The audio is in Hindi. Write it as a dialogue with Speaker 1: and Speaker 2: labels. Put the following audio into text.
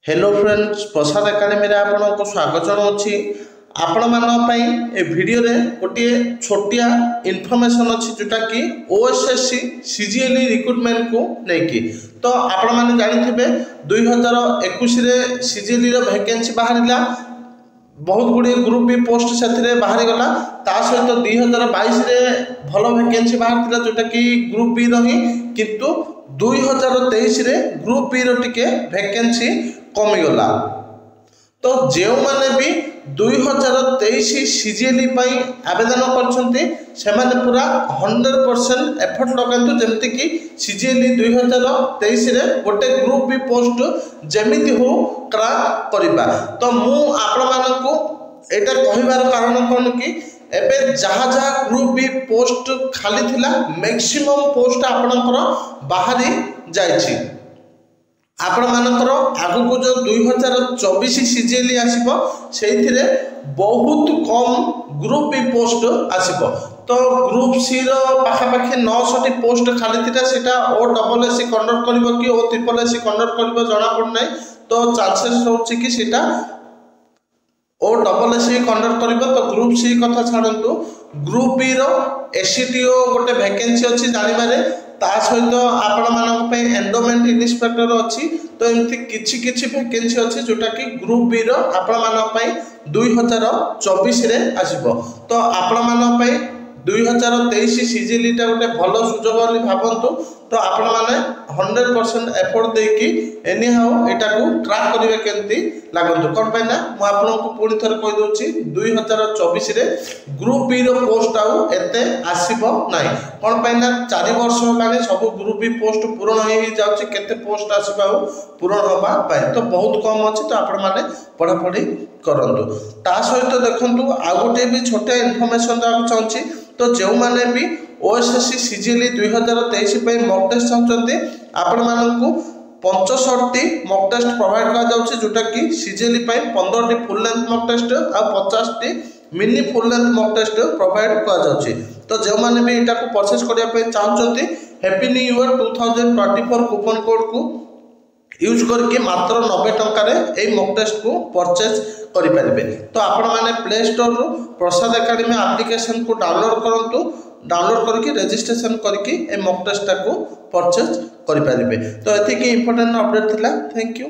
Speaker 1: हेलो फ्रेंड्स, प्रसाद एकेडमी आपको स्वागत जनावि। आपण मानी ए वीडियो रे गोटे छोटिया इनफॉरमेशन अच्छी जोटा कि ओएसएससी सीजीएलई रिक्रुटमेंट को लेकिन तो आपण माने जानिथिबे 2021 रे सीजीएलई रो वैकेंसी बाहरिला। बहुत गुड़े ग्रुप बी पोस्ट से बाहरी गला। ता सहित 2022 रे भल वैकेंसी बाहर जोटा कि ग्रुप बी रही, किंतु 2023 रे ग्रुप बी रो टिके वैकेंसी कमीगला। तो जो मैंने भी 2023 सीजीएलई आवेदन कर पूरा 100% एफर्ट लगातु जमती कि सीजीएलई 2023 रे गोटे ग्रुप बी पोस्ट जमिति हो क्रैक करबा। तो मु आपण मानकु एटा कहिबार कारण कोन कि एबे जहाँ जहाँ ग्रुप बी पोस्ट खाली थिला मैक्सिमम पोस्ट आपणकर बाहरी जाइछि। आपण मानकर आगु जो 2024 सीजीएलई आसीबो सेइथिरे बहुत कम ग्रुप बी पोस्ट आसीबो। तो ग्रुप सी रो पाखापाखि 900 पोस्ट खाली थिला, सेटा ओ डबल एससी कंडक्ट करबो कि ओ ट्रिपल एससी कंडक्ट करबो जणा पड़ नै। तो चांसेस रहउछि कि सेटा ओ डबल एससी कंडक्ट करबो। तो ग्रुप सी कथा छाड़ंतु, ग्रुप बी रो एससीटीओ गोटे वैकेंसी अछि जानिबारे। ता सहित आपण मानक पे एंडोमेंट इन्स्पेक्टर अच्छी। तो एमती किछि किछि वैकेंसी अच्छी जोटा कि ग्रुप बी रो आपण मानक पे 2024 रे आसीबो। तो आपण मानक पे 2023 सीजीएलई टा गोटे भल सुजोग बोली भाबंतु। तो आपण माने 100% एफर्ट देकी एनी हाउ एटा को क्रैक करिवे केंती लागंतु। कोन पे ना मु आपन को पूरी थर कहि दोछि 2024 रे ग्रुप बी रो पोस्ट आउ एते आसीबो नाही। कोन पे ना 4 वर्ष लागे सब ग्रुप बी पोस्ट पूर्ण होई जाउछि, केते पोस्ट आसीबा पूर्ण होबा पाए तो बहुत कम अछि। तो आपण माने पढ़ा पढ़ी करंतु। ता सहित देखंतु आ गोटे भी छोटे इन्फॉर्मेशन दाउ चाहछि। तो जो माने भी ओएसएससी सीजीएलई 2023 पे मॉक टेस्ट चाहते आपण मानकु 65 मॉक टेस्ट प्रोवाइड करा जाउछि, जोटा कि सीजीएलई पे 15 टी फुल लेंथ मॉक टेस्ट आ 50 टी mini full length mock test provide करा जाउछि। तो जो माने भी एटा को परचेस करिया पे चाहछंती happy new year 2024 coupon code को यूज करके मात्र 90 टंका रे ए मॉक टेस्ट को परचेस करि परिबे। तो आपण माने प्ले स्टोर रो प्रसाद एकेडमी एप्लिकेशन को डाउनलोड करंतु। डाउनलोड करके रजिस्ट्रेशन करके ए मॉक टेस्ट को परचेस करि परिबे। तो एथि के इंपोर्टेंट अपडेट थिला। Thank you.